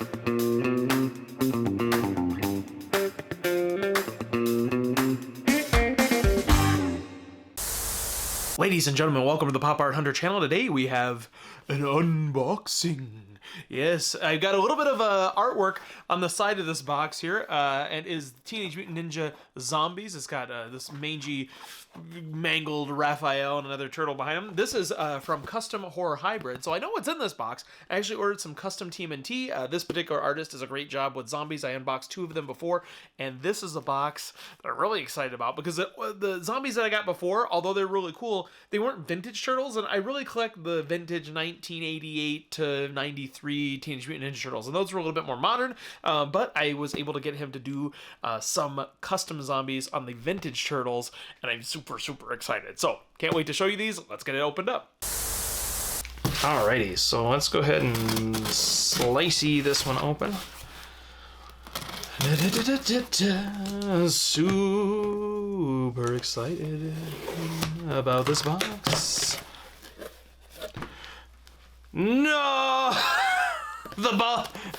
Ladies and gentlemen, welcome to the Pop Art Hunter channel. Today we have an unboxing. Yes, I've got a little bit of artwork on the side of this box here, and is Teenage Mutant Ninja Zombies. It's got this mangy, mangled Raphael and another turtle behind him. This is from Custom Horror Hybrid, so I know what's in this box. I actually ordered some custom TMNT. This particular artist does a great job with zombies. I unboxed 2 of them before, and this is a box that I'm really excited about because the zombies that I got before, although they're really cool, they weren't vintage turtles, and I really collect the vintage 1988 to 93 Teenage Mutant Ninja Turtles, and those were a little bit more modern, but I was able to get him to do some custom zombies on the vintage turtles, and I'm super excited. So can't wait to show you these. Let's get it opened up. Alrighty, so let's go ahead and slicey this one open. Super excited about this box. No!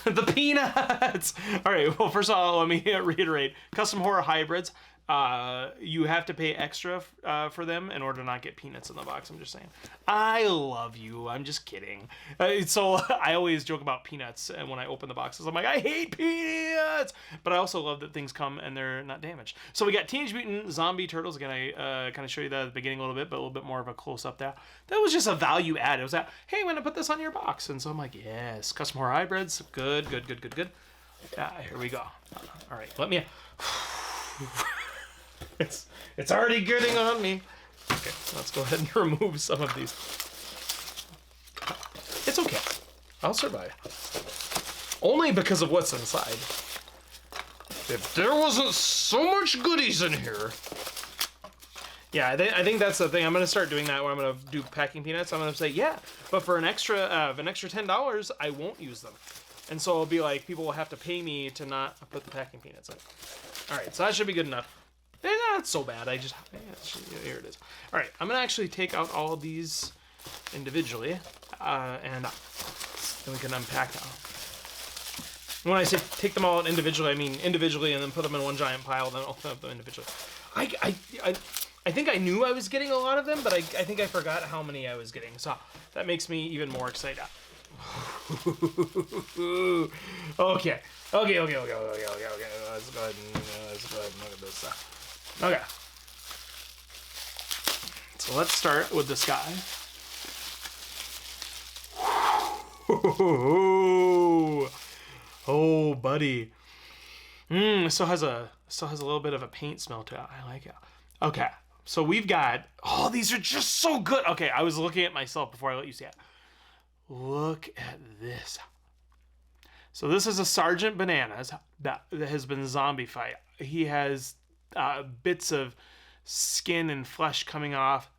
The peanuts! Alright, well, first of all, let me reiterate. Custom Horror Hybrids, you have to pay extra for them in order to not get peanuts in the box. I'm just saying. I love you. I'm just kidding. So I always joke about peanuts, and when I open the boxes, I'm like, I hate peanuts! But I also love that things come and they're not damaged. So we got Teenage Mutant Zombie Turtles. Again, I kind of show you that at the beginning a little bit, but a little bit more of a close-up there. That was just a value add. It was that, hey, I'm going to put this on your box. And so I'm like, yes, Custom Horror Hybrids. Good. Here we go. All right, let me... It's already getting on me. Okay, let's go ahead and remove some of these. It's okay. I'll survive. Only because of what's inside. If there wasn't so much goodies in here. Yeah, I think that's the thing. I'm going to start doing that when I'm going to do packing peanuts. I'm going to say, yeah, but for an extra $10, I won't use them. And so it'll be like, people will have to pay me to not put the packing peanuts in. All right, so that should be good enough. Not so bad. Here it is. All right, I'm gonna actually take out all of these individually, and then we can unpack them. When I say take them all out individually, I mean individually, and then put them in one giant pile, then open up them individually. I think I knew I was getting a lot of them, but I think I forgot how many I was getting. So that makes me even more excited. Okay. Let's go ahead and look at this stuff. Okay. So let's start with this guy. Oh, buddy. Still has a little bit of a paint smell to it. I like it. Okay. So we've got, oh, these are just so good. Okay, I was looking at myself before I let you see it. Look at this. So this is a Sergeant Bananas that has been zombified. He has bits of skin and flesh coming off.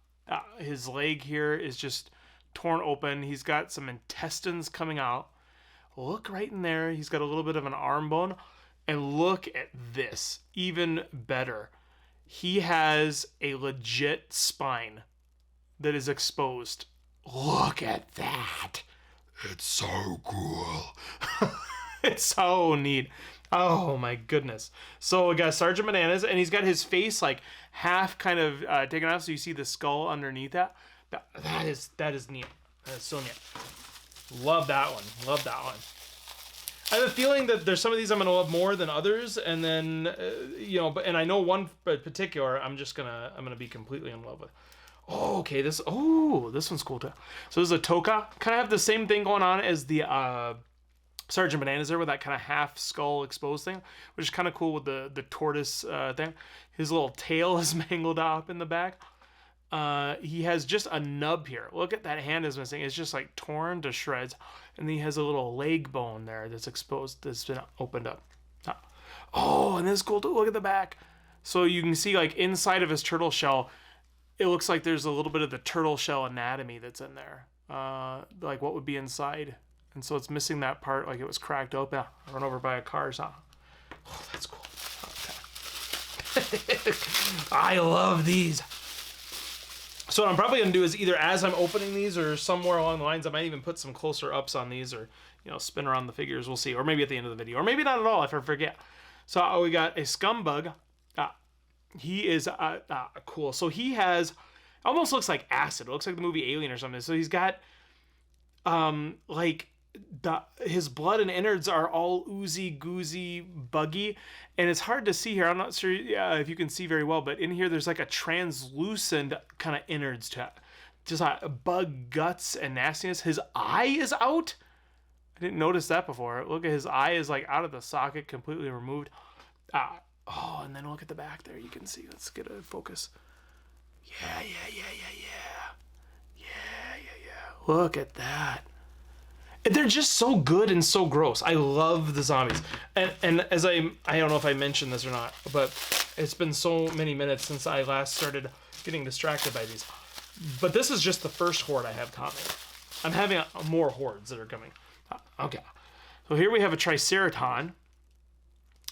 His leg here is just torn open. He's got some intestines coming out. Look right in there. He's got a little bit of an arm bone. And look at this. Even better. He has a legit spine that is exposed. Look at that. It's so cool. It's so neat. Oh my goodness. So we got Sergeant Bananas, and he's got his face like half kind of taken off, so you see the skull underneath that. That is neat. That is so neat. Love that one. I have a feeling that there's some of these I'm gonna love more than others, and then and I know one in particular I'm gonna be completely in love with. Oh, okay. This one's cool too. So this is a Toka. Kind of have the same thing going on as the Sergeant Bananas there, with that kind of half skull exposed thing, which is kind of cool with the tortoise thing. His little tail is mangled up in the back. He has just a nub here. Look at that hand is missing. It's just like torn to shreds. And then he has a little leg bone there that's exposed, that's been opened up. Oh, and this is cool too. Look at the back. So you can see like inside of his turtle shell, it looks like there's a little bit of the turtle shell anatomy that's in there. Like what would be inside. And so it's missing that part, like it was cracked open. Run over by a car or something. Oh, that's cool. Okay. I love these. So what I'm probably going to do is either as I'm opening these or somewhere along the lines, I might even put some closer ups on these, or spin around the figures. We'll see. Or maybe at the end of the video. Or maybe not at all if I forget. So we got a Scumbug. He is cool. So he has, almost looks like acid. It looks like the movie Alien or something. So he's got, like, his blood and innards are all oozy, goozy, buggy. And it's hard to see here. I'm not sure if you can see very well. But in here, there's like a translucent kind of innards to it. Just bug guts and nastiness. His eye is out. I didn't notice that before. Look at his eye is like out of the socket, completely removed. Oh, and then look at the back there. You can see. Let's get a focus. Yeah. Look at that. They're just so good and so gross. I love the zombies. And as I don't know if I mentioned this or not, but it's been so many minutes since I last started getting distracted by these. But this is just the first horde I have coming. I'm having more hordes that are coming. Okay. So here we have a Triceraton.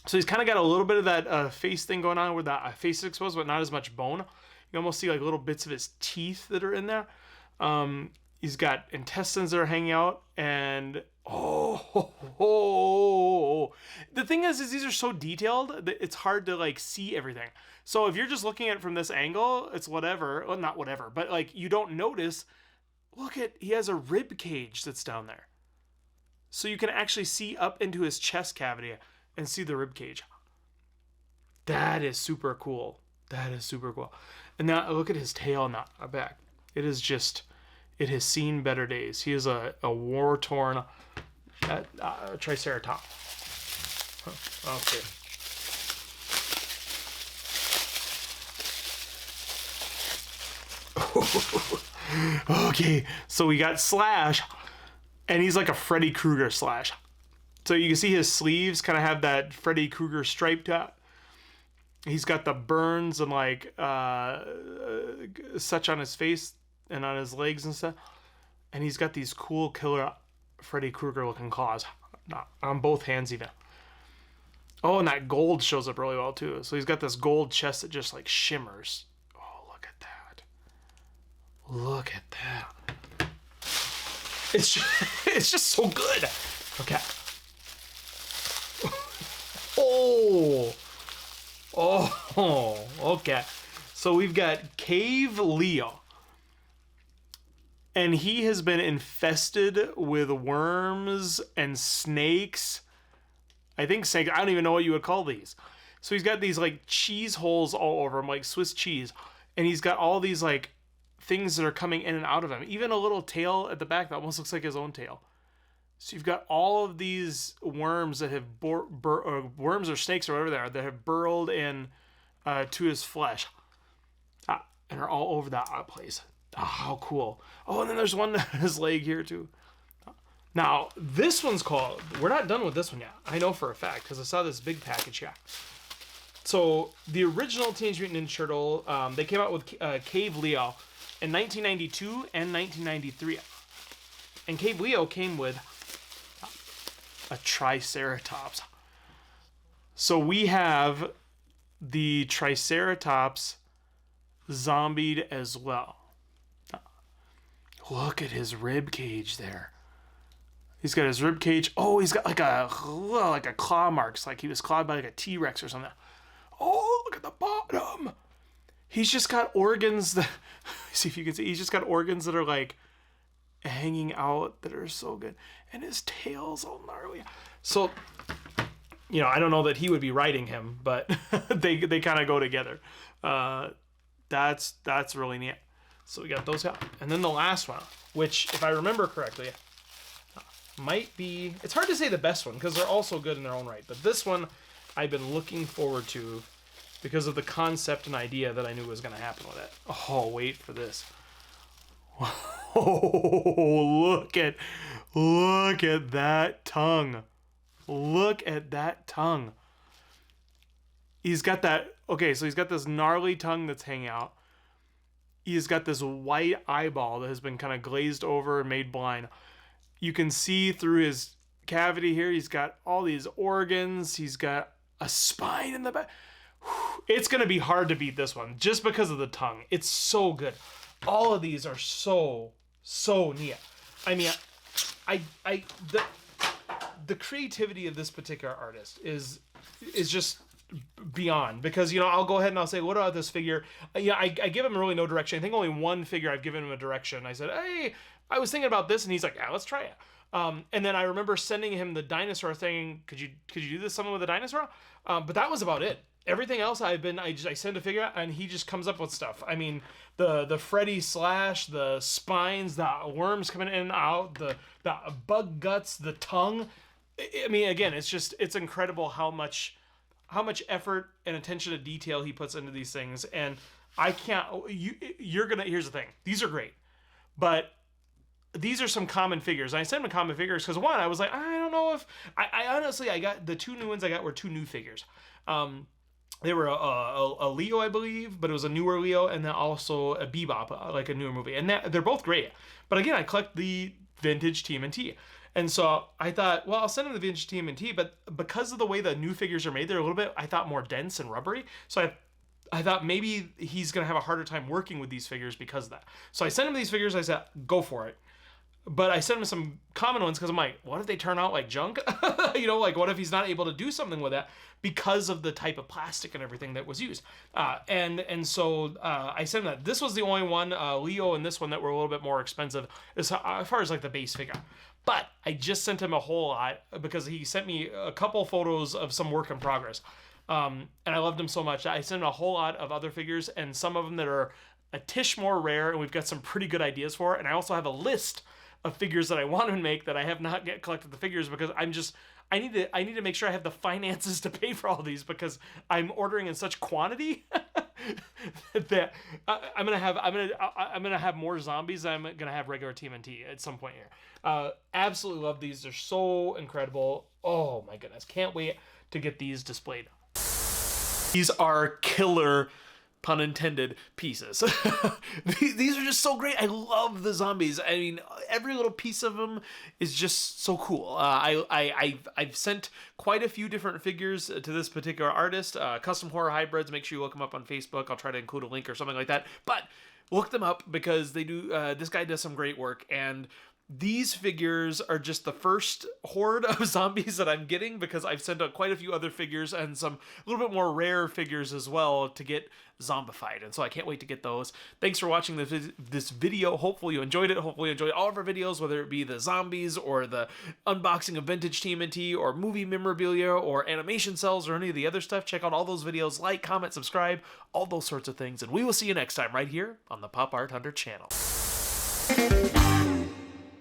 So he's kind of got a little bit of that face thing going on where that face is exposed, but not as much bone. You almost see like little bits of his teeth that are in there. He's got intestines that are hanging out, and the thing is these are so detailed that it's hard to like see everything. So if you're just looking at it from this angle, it's whatever. Well, not whatever, but like you don't notice. Look he has a rib cage that's down there. So you can actually see up into his chest cavity and see the rib cage. That is super cool. And now look at his tail and the back. It has seen better days. He is a war-torn Triceratops. Okay. Okay, so we got Slash, and he's like a Freddy Krueger Slash. So you can see his sleeves kind of have that Freddy Krueger stripe top. He's got the burns and like such on his face and on his legs and stuff. And he's got these cool killer Freddy Krueger looking claws on both hands even. Oh, and that gold shows up really well too. So he's got this gold chest that just like shimmers. Oh, look at that. Look at that. It's just so good. Okay. Oh, okay. So we've got Cave Leo. And he has been infested with worms and snakes. I think snakes, I don't even know what you would call these. So he's got these like cheese holes all over him, like Swiss cheese. And he's got all these like things that are coming in and out of him. Even a little tail at the back that almost looks like his own tail. So you've got all of these worms that have worms or snakes or whatever they are that have burrowed in to his flesh and are all over that place. Oh, how cool! Oh, and then there's one on his leg here too. Now this one's called. We're not done with this one yet. I know for a fact because I saw this big package here. So the original Teenage Mutant Ninja Turtle, they came out with Cave Leo in 1992 and 1993, and Cave Leo came with a Triceratops. So we have the Triceratops zombied as well. Look at his rib cage there. He's got his rib cage. Oh, he's got like a claw marks, like he was clawed by like a T-Rex or something. Oh, look at the bottom. He's just got organs that, see if you can see, he's just got organs that are like hanging out that are so good. And his tail's all gnarly. So, I don't know that he would be riding him, but they kind of go together. That's really neat. So we got those out. And then the last one, which if I remember correctly, might be, it's hard to say the best one because they're all so good in their own right. But this one I've been looking forward to because of the concept and idea that I knew was going to happen with it. Oh, wait for this. Oh, look at that tongue. Look at that tongue. He's got that, okay, so he's got this gnarly tongue that's hanging out. He's got this white eyeball that has been kind of glazed over and made blind. You can see through his cavity here. He's got all these organs. He's got a spine in the back. It's going to be hard to beat this one just because of the tongue. It's so good. All of these are so neat. I mean, the creativity of this particular artist is just beyond, because, you know, I'll go ahead and I'll say, what about this figure? Yeah, I give him really no direction. I think only one figure I've given him a direction. I said, hey, I was thinking about this, and he's like, yeah, let's try it. And then I remember sending him the dinosaur thing. Could you do this something with a dinosaur? But that was about it. Everything else I send a figure out, and he just comes up with stuff. I mean, the Freddy slash, the spines, the worms coming in and out, the bug guts, the tongue. I mean, again, it's incredible how much effort and attention to detail he puts into these things. And I can't. Here's the thing. These are great, but these are some common figures. I sent them common figures because, one, I was like, I don't know if I honestly, I got the two new ones I got were two new figures. They were a Leo, I believe, but it was a newer Leo, and then also a Bebop, like a newer movie. And they're both great. But again, I collect the vintage TMNT. And so I thought, well, I'll send him the vintage TMNT, but because of the way the new figures are made, they're a little bit, I thought, more dense and rubbery. So I thought maybe he's going to have a harder time working with these figures because of that. So I sent him these figures. I said, go for it. But I sent him some common ones because I'm like, what if they turn out like junk? You know, like, what if he's not able to do something with that because of the type of plastic and everything that was used? And so I sent him that. This was the only one, Leo and this one, that were a little bit more expensive as far as like the base figure. But I just sent him a whole lot because he sent me a couple photos of some work in progress. And I loved him so much. I sent him a whole lot of other figures, and some of them that are a tish more rare, and we've got some pretty good ideas for. And I also have a list of figures that I want to make that I have not yet collected the figures, because I need to make sure I have the finances to pay for all these, because I'm ordering in such quantity that I'm gonna have more zombies than I'm gonna have regular TMNT at some point here. Absolutely love these. They're so incredible. Oh my goodness, can't wait to get these displayed. These are killer, pun intended, pieces. These are just so great. I love the zombies. I mean, every little piece of them is just so cool. I've sent quite a few different figures to this particular artist. Custom Horror Hybrids. Make sure you look them up on Facebook. I'll try to include a link or something like that. But look them up, because they do. This guy does some great work, and these figures are just the first horde of zombies that I'm getting, because I've sent out quite a few other figures and some a little bit more rare figures as well to get zombified. And so I can't wait to get those. Thanks for watching this video. Hopefully you enjoyed it. Hopefully you enjoyed all of our videos, whether it be the zombies or the unboxing of vintage TMNT or movie memorabilia or animation cells or any of the other stuff. Check out all those videos. Like, comment, subscribe, all those sorts of things. And we will see you next time right here on the Pop Art Hunter channel.